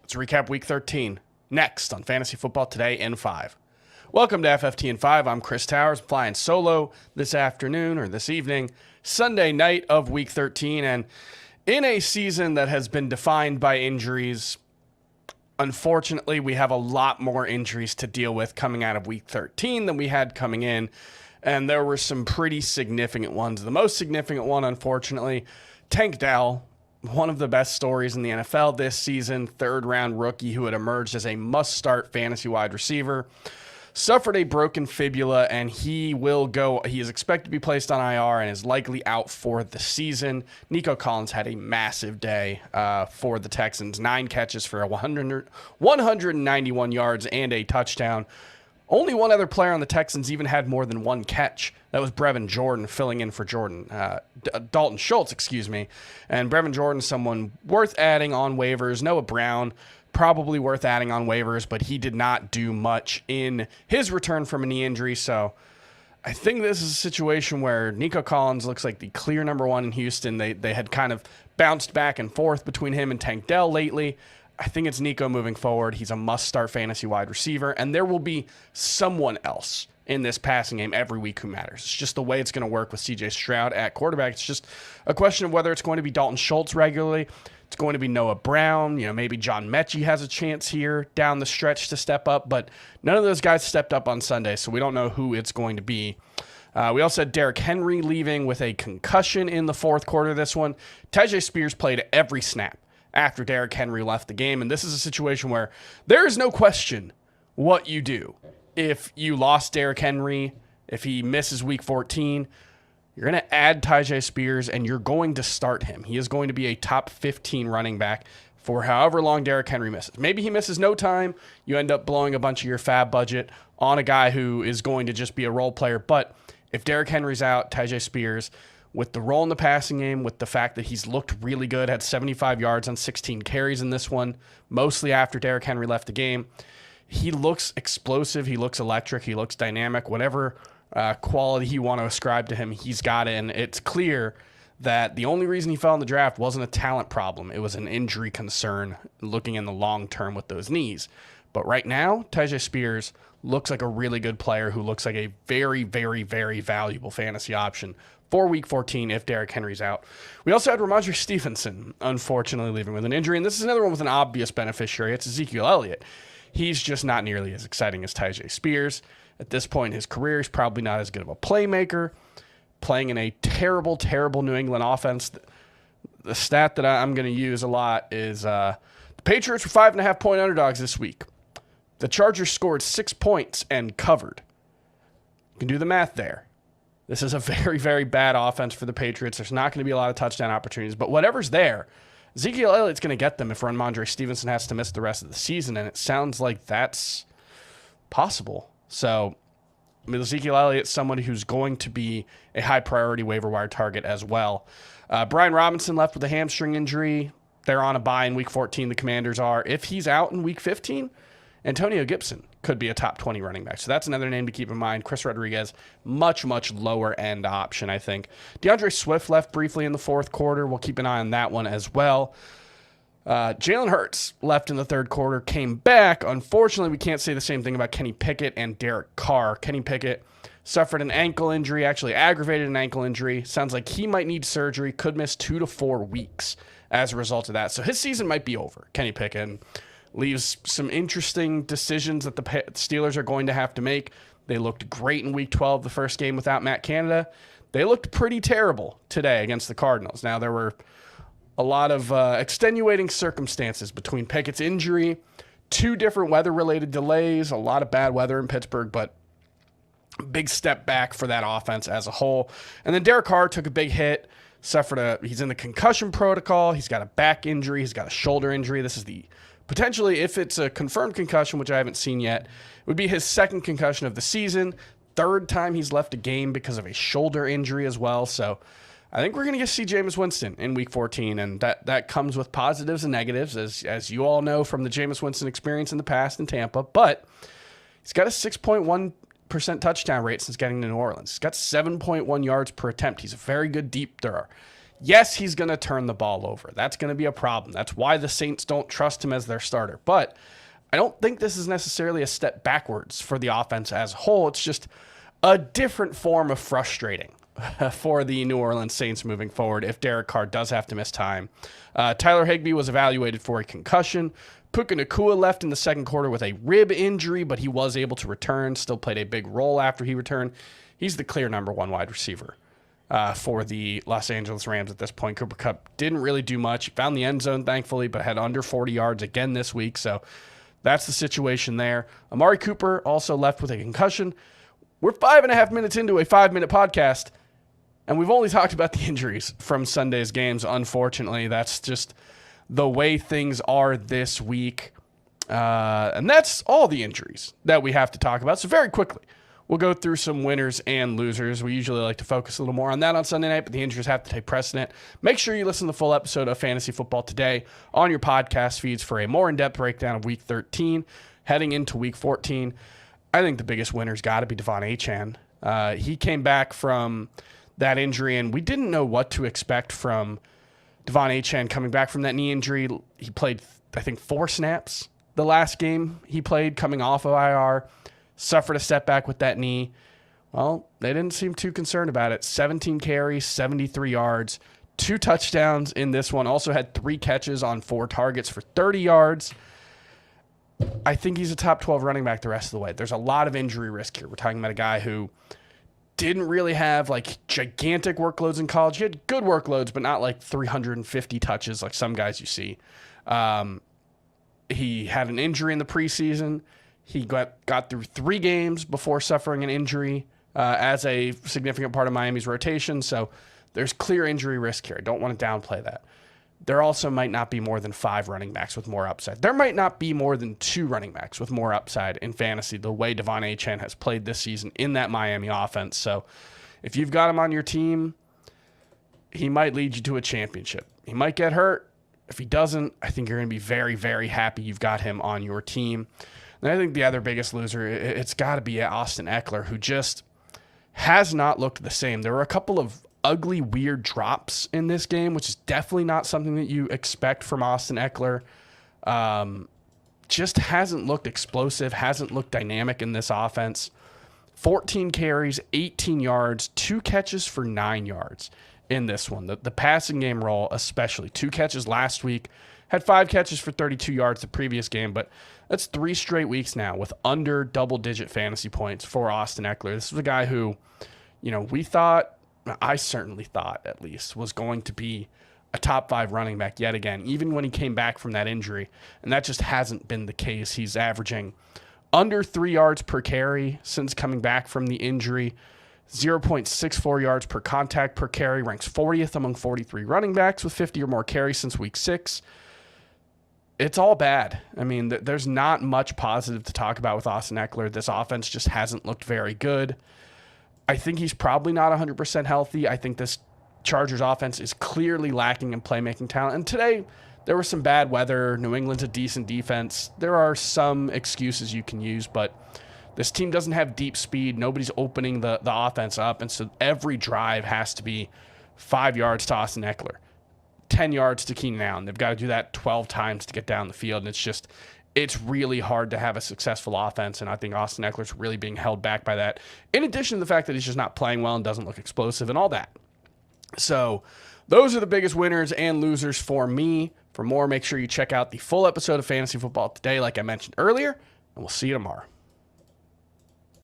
Let's recap Week 13 next on Fantasy Football Today in 5. Welcome to FFT in 5. I'm Chris Towers, flying solo this afternoon or this evening, Sunday night of Week 13. And in a season that has been defined by injuries, unfortunately, we have a lot more injuries to deal with coming out of Week 13 than we had coming in. And there were some pretty significant ones. The most significant one, unfortunately, Tank Dell, one of the best stories in the NFL this season, third-round rookie who had emerged as a must-start fantasy wide receiver, suffered a broken fibula, and he is expected to be placed on IR and is likely out for the season. Nico Collins had a massive day for the Texans, 9 catches for 191 yards and a touchdown. Only one other player on the Texans even had more than one catch. That was Brevin Jordan filling in for Dalton Schultz, And Brevin Jordan, someone worth adding on waivers. Noah Brown, probably worth adding on waivers, but he did not do much in his return from a knee injury. So I think this is a situation where Nico Collins looks like the clear number one in Houston. They had kind of bounced back and forth between him and Tank Dell lately. I think it's Nico moving forward. He's a must-start fantasy wide receiver, and there will be someone else in this passing game every week who matters. It's just the way it's going to work with C.J. Stroud at quarterback. It's just a question of whether it's going to be Dalton Schultz regularly. It's going to be Noah Brown. Maybe John Mechie has a chance here down the stretch to step up, but none of those guys stepped up on Sunday, so we don't know who it's going to be. We also had Derrick Henry leaving with a concussion in the fourth quarter of this one. Tyjae Spears played every snap after Derrick Henry left the game. And this is a situation where there is no question what you do. If you lost Derrick Henry, if he misses week 14, you're going to add Tyjae Spears and you're going to start him. He is going to be a top 15 running back for however long Derrick Henry misses. Maybe he misses no time. You end up blowing a bunch of your fab budget on a guy who is going to just be a role player. But if Derrick Henry's out, Tyjae Spears, with the role in the passing game, with the fact that he's looked really good, had 75 yards on 16 carries in this one, mostly after Derrick Henry left the game. He looks explosive. He looks electric. He looks dynamic. Whatever quality you want to ascribe to him, he's got it. And it's clear that the only reason he fell in the draft wasn't a talent problem. It was an injury concern looking in the long term with those knees. But right now, Tyjae Spears looks like a really good player who looks like a very, very, very valuable fantasy option for Week 14 if Derrick Henry's out. We also had Ramondre Stevenson, unfortunately, leaving with an injury. And this is another one with an obvious beneficiary. It's Ezekiel Elliott. He's just not nearly as exciting as Tyjae Spears. At this point in his career, he's probably not as good of a playmaker. Playing in a terrible, terrible New England offense. The stat that I'm going to use a lot is the Patriots were 5.5-point underdogs this week. The Chargers scored 6 points and covered. You can do the math there. This is a very, very bad offense for the Patriots. There's not going to be a lot of touchdown opportunities, but whatever's there, Ezekiel Elliott's going to get them if Ramondre Stevenson has to miss the rest of the season, and it sounds like that's possible. So, Ezekiel Elliott's someone who's going to be a high-priority waiver wire target as well. Brian Robinson left with a hamstring injury. They're on a bye in Week 14, the Commanders are. If he's out in Week 15, Antonio Gibson could be a top 20 running back. So that's another name to keep in mind. Chris Rodriguez, much, much lower end option, I think. DeAndre Swift left briefly in the fourth quarter. We'll keep an eye on that one as well. Jalen Hurts left in the third quarter, came back. Unfortunately, we can't say the same thing about Kenny Pickett and Derek Carr. Kenny Pickett suffered an ankle injury, actually aggravated an ankle injury. Sounds like he might need surgery, could miss 2 to 4 weeks as a result of that. So his season might be over, Kenny Pickett. Leaves some interesting decisions that the Steelers are going to have to make. They looked great in Week 12, the first game without Matt Canada. They looked pretty terrible today against the Cardinals. Now, there were a lot of extenuating circumstances between Pickett's injury, 2 different weather-related delays, a lot of bad weather in Pittsburgh, but big step back for that offense as a whole. And then Derek Carr took a big hit, he's in the concussion protocol. He's got a back injury. He's got a shoulder injury. This is potentially, if it's a confirmed concussion, which I haven't seen yet, it would be his second concussion of the season, third time he's left a game because of a shoulder injury as well. So I think we're going to see Jameis Winston in Week 14, and that comes with positives and negatives, as you all know from the Jameis Winston experience in the past in Tampa. But he's got a 6.1% touchdown rate since getting to New Orleans. He's got 7.1 yards per attempt. He's a very good deep thrower. Yes, he's going to turn the ball over. That's going to be a problem. That's why the Saints don't trust him as their starter. But I don't think this is necessarily a step backwards for the offense as a whole. It's just a different form of frustrating for the New Orleans Saints moving forward if Derek Carr does have to miss time. Tyler Higbee was evaluated for a concussion. Puka Nacua left in the second quarter with a rib injury, but he was able to return, still played a big role after he returned. He's the clear number one wide receiver for the Los Angeles Rams at this point. Cooper Kupp didn't really do much. He found the end zone, thankfully, but had under 40 yards again this week, so that's the situation there. Amari Cooper also left with a concussion. We're 5.5 minutes into a 5-minute podcast, and we've only talked about the injuries from Sunday's games. Unfortunately, that's just the way things are this week. And that's all the injuries that we have to talk about. So very quickly, we'll go through some winners and losers. We usually like to focus a little more on that on Sunday night, but the injuries have to take precedent. Make sure you listen to the full episode of Fantasy Football Today on your podcast feeds for a more in-depth breakdown of Week 13, heading into Week 14. I think the biggest winner's got to be Devon Achane. He came back from that injury, and we didn't know what to expect from Devon Achane coming back from that knee injury. He played, I think, 4 snaps the last game he played coming off of IR, suffered a setback with that knee. Well, they didn't seem too concerned about it. 17 carries, 73 yards, 2 touchdowns in this one. Also had 3 catches on 4 targets for 30 yards. I think he's a top 12 running back the rest of the way. There's a lot of injury risk here. We're talking about a guy who didn't really have like gigantic workloads in college. He had good workloads, but not like 350 touches like some guys you see. He had an injury in the preseason. He got through 3 games before suffering an injury as a significant part of Miami's rotation. So there's clear injury risk here. I don't want to downplay that. There also might not be more than 5 running backs with more upside. There might not be more than 2 running backs with more upside in fantasy the way Devon Achane has played this season in that Miami offense. So if you've got him on your team, he might lead you to a championship. He might get hurt. If he doesn't, I think you're going to be very, very happy you've got him on your team. And I think the other biggest loser, it's got to be Austin Eckler, who just has not looked the same. There were a couple of ugly, weird drops in this game, which is definitely not something that you expect from Austin Eckler. Just hasn't looked explosive, hasn't looked dynamic in this offense. 14 carries, 18 yards, 2 catches for 9 yards in this one. The passing game role especially. 2 catches last week, had 5 catches for 32 yards the previous game, but that's 3 straight weeks now with under double-digit fantasy points for Austin Eckler. This was a guy who, we thought, I certainly thought at least, was going to be a top 5 running back yet again, even when he came back from that injury. And that just hasn't been the case. He's averaging under 3 yards per carry since coming back from the injury, 0.64 yards per contact per carry, ranks 40th among 43 running backs with 50 or more carries since week 6. It's all bad. I mean, there's not much positive to talk about with Austin Eckler. This offense just hasn't looked very good. I think he's probably not 100% healthy. I think this Chargers offense is clearly lacking in playmaking talent. And today, there was some bad weather. New England's a decent defense. There are some excuses you can use, but this team doesn't have deep speed. Nobody's opening the offense up. And so every drive has to be 5 yards to Austin Eckler, 10 yards to Keenan Allen. They've got to do that 12 times to get down the field. And it's really hard to have a successful offense, and I think Austin Eckler's really being held back by that, in addition to the fact that he's just not playing well and doesn't look explosive and all that. So those are the biggest winners and losers for me. For more, make sure you check out the full episode of Fantasy Football Today, like I mentioned earlier, and we'll see you tomorrow.